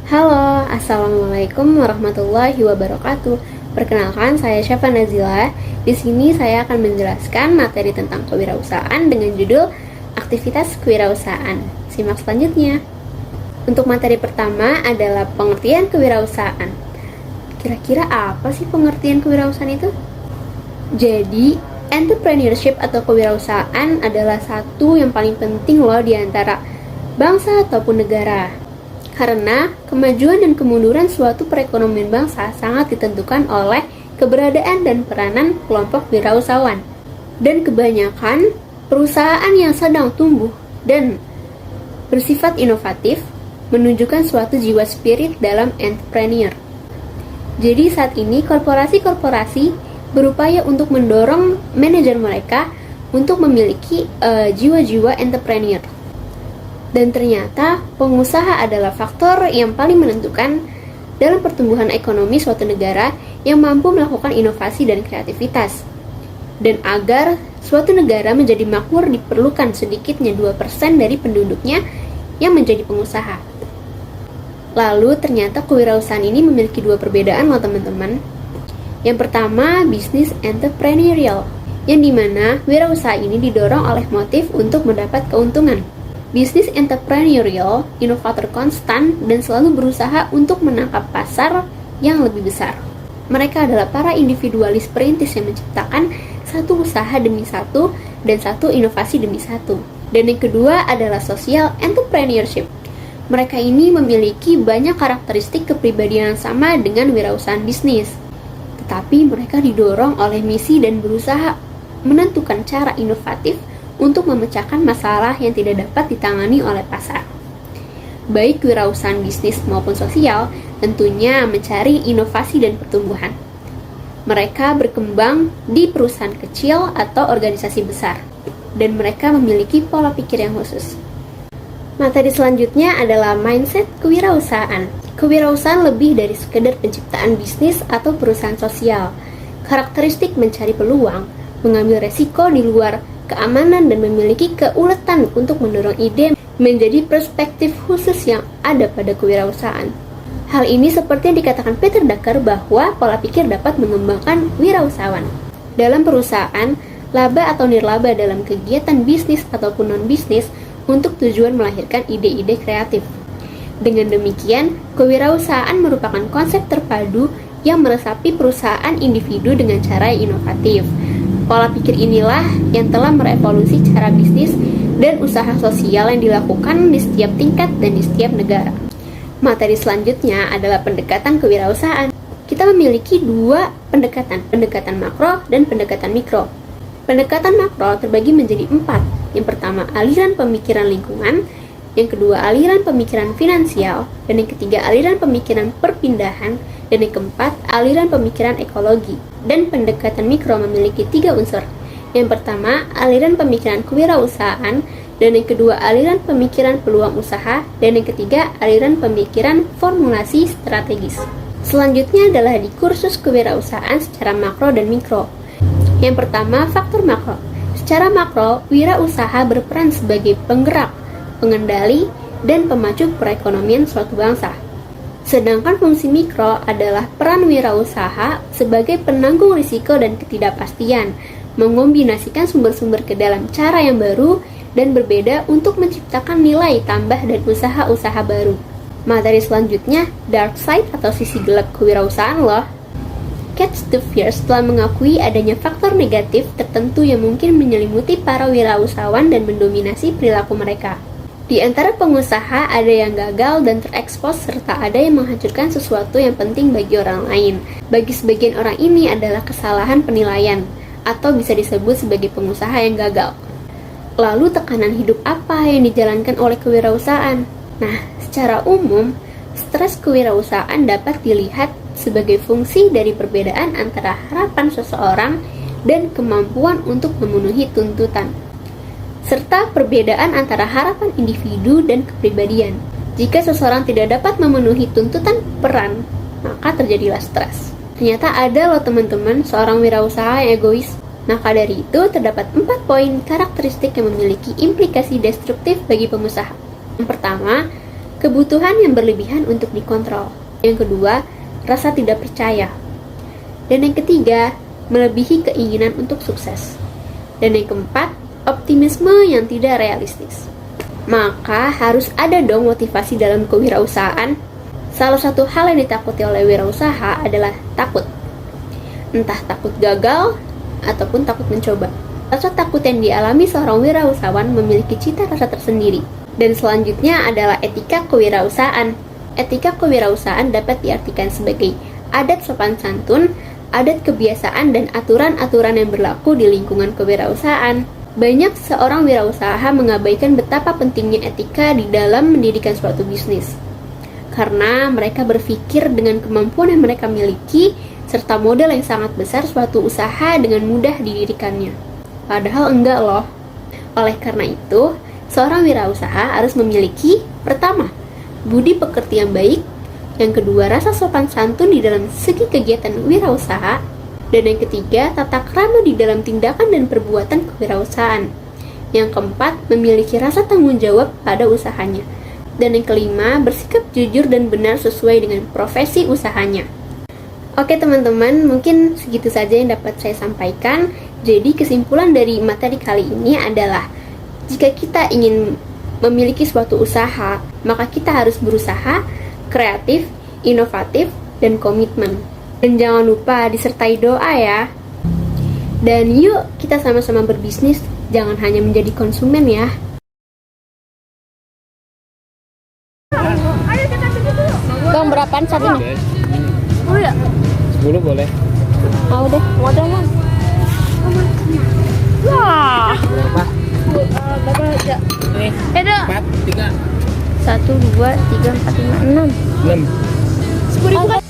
Halo, Assalamualaikum warahmatullahi wabarakatuh. Perkenalkan, saya Syafa Nazila. Di sini saya akan menjelaskan materi tentang kewirausahaan dengan judul Aktivitas Kewirausahaan. Simak selanjutnya. Untuk materi pertama adalah pengertian kewirausahaan. Kira-kira apa sih pengertian kewirausahaan itu? Jadi, entrepreneurship atau kewirausahaan adalah satu yang paling penting loh di antara bangsa ataupun negara. Karena kemajuan dan kemunduran suatu perekonomian bangsa sangat ditentukan oleh keberadaan dan peranan kelompok wirausahawan. Dan kebanyakan perusahaan yang sedang tumbuh dan bersifat inovatif menunjukkan suatu jiwa spirit dalam entrepreneur. Jadi saat ini korporasi-korporasi berupaya untuk mendorong manajer mereka untuk memiliki jiwa-jiwa entrepreneur. Dan ternyata pengusaha adalah faktor yang paling menentukan dalam pertumbuhan ekonomi suatu negara yang mampu melakukan inovasi dan kreativitas. Dan agar suatu negara menjadi makmur diperlukan sedikitnya 2% dari penduduknya yang menjadi pengusaha. Lalu ternyata kewirausahaan ini memiliki dua perbedaan loh teman-teman. Yang pertama, bisnis entrepreneurial, yang dimana wirausaha ini didorong oleh motif untuk mendapat keuntungan. Bisnis entrepreneurial, inovator konstan, dan selalu berusaha untuk menangkap pasar yang lebih besar. Mereka adalah para individualis perintis yang menciptakan satu usaha demi satu dan satu inovasi demi satu. Dan yang kedua adalah social entrepreneurship. Mereka ini memiliki banyak karakteristik kepribadian yang sama dengan wirausahaan bisnis. Tetapi mereka didorong oleh misi dan berusaha menentukan cara inovatif untuk memecahkan masalah yang tidak dapat ditangani oleh pasar. Baik wirausahaan bisnis maupun sosial tentunya mencari inovasi dan pertumbuhan. Mereka berkembang di perusahaan kecil atau organisasi besar, dan mereka memiliki pola pikir yang khusus. Materi selanjutnya adalah mindset kewirausahaan. Kewirausahaan lebih dari sekedar penciptaan bisnis atau perusahaan sosial. Karakteristik mencari peluang, mengambil resiko di luar keamanan, dan memiliki keuletan untuk mendorong ide menjadi perspektif khusus yang ada pada kewirausahaan. Hal ini seperti yang dikatakan Peter Drucker bahwa pola pikir dapat mengembangkan wirausahawan. Dalam perusahaan, laba atau nirlaba dalam kegiatan bisnis ataupun non-bisnis untuk tujuan melahirkan ide-ide kreatif. Dengan demikian, kewirausahaan merupakan konsep terpadu yang meresapi perusahaan individu dengan cara yang inovatif. Pola pikir inilah yang telah merevolusi cara bisnis dan usaha sosial yang dilakukan di setiap tingkat dan di setiap negara. Materi selanjutnya adalah pendekatan kewirausahaan. Kita memiliki dua pendekatan makro dan pendekatan mikro. Pendekatan makro terbagi menjadi 4. Yang pertama, aliran pemikiran lingkungan. Yang kedua, aliran pemikiran finansial. Dan yang ketiga, aliran pemikiran perpindahan. Dan yang keempat, aliran pemikiran ekologi. Dan pendekatan mikro memiliki 3 unsur. Yang pertama, aliran pemikiran kewirausahaan. Dan yang kedua, aliran pemikiran peluang usaha. Dan yang ketiga, aliran pemikiran formulasi strategis. Selanjutnya adalah di kursus kewirausahaan secara makro dan mikro. Yang pertama, faktor makro. Secara makro, wirausaha berperan sebagai penggerak, pengendali, dan pemacu perekonomian suatu bangsa. Sedangkan fungsi mikro adalah peran wirausaha sebagai penanggung risiko dan ketidakpastian, mengombinasikan sumber-sumber ke dalam cara yang baru dan berbeda untuk menciptakan nilai tambah dan usaha-usaha baru. Materi selanjutnya, dark side atau sisi gelap kewirausahaan loh. Catch the Fears telah mengakui adanya faktor negatif tertentu yang mungkin menyelimuti para wirausahawan dan mendominasi perilaku mereka. Di antara pengusaha ada yang gagal dan terekspos serta ada yang menghancurkan sesuatu yang penting bagi orang lain. Bagi sebagian orang ini adalah kesalahan penilaian atau bisa disebut sebagai pengusaha yang gagal. Lalu tekanan hidup apa yang dijalankan oleh kewirausahaan? Nah, secara umum, stres kewirausahaan dapat dilihat sebagai fungsi dari perbedaan antara harapan seseorang dan kemampuan untuk memenuhi tuntutan, serta perbedaan antara harapan individu dan kepribadian. Jika seseorang tidak dapat memenuhi tuntutan peran, maka terjadilah stres. Ternyata ada loh teman-teman seorang wirausaha yang egois. Maka dari itu terdapat 4 poin karakteristik yang memiliki implikasi destruktif bagi pengusaha. Yang pertama, kebutuhan yang berlebihan untuk dikontrol. Yang kedua, rasa tidak percaya. Dan yang ketiga, melebihi keinginan untuk sukses. Dan yang keempat, optimisme yang tidak realistis. Maka harus ada dong motivasi dalam kewirausahaan. Salah satu hal yang ditakuti oleh wirausaha adalah takut. Entah takut gagal ataupun takut mencoba. Rasa takut yang dialami seorang wirausahawan memiliki cita rasa tersendiri. Dan selanjutnya adalah etika kewirausahaan. Etika kewirausahaan dapat diartikan sebagai adat sopan santun, adat kebiasaan, dan aturan-aturan yang berlaku di lingkungan kewirausahaan. Banyak seorang wirausaha mengabaikan betapa pentingnya etika di dalam mendirikan suatu bisnis. Karena mereka berpikir dengan kemampuan yang mereka miliki, serta modal yang sangat besar, suatu usaha dengan mudah didirikannya. Padahal enggak loh. Oleh karena itu, seorang wirausaha harus memiliki, pertama, budi pekerti yang baik, yang kedua, rasa sopan santun di dalam segi kegiatan wirausaha, dan yang ketiga, tata krama di dalam tindakan dan perbuatan kewirausahaan. Yang keempat, memiliki rasa tanggung jawab pada usahanya. Dan yang kelima, bersikap jujur dan benar sesuai dengan profesi usahanya. Oke teman-teman, mungkin segitu saja yang dapat saya sampaikan. Jadi kesimpulan dari materi kali ini adalah, jika kita ingin memiliki suatu usaha, maka kita harus berusaha, kreatif, inovatif, dan komitmen. Dan jangan lupa disertai doa ya. Dan yuk kita sama-sama berbisnis, jangan hanya menjadi konsumen ya. Bang, berapaan satunya? 10 ya? 10 boleh. Mau deh, mau dong bang. Wah. Berapa? Berapa aja? Nih, 4, 3 1, 2, 3, 4, 5, 6. 6. 10.000 kan?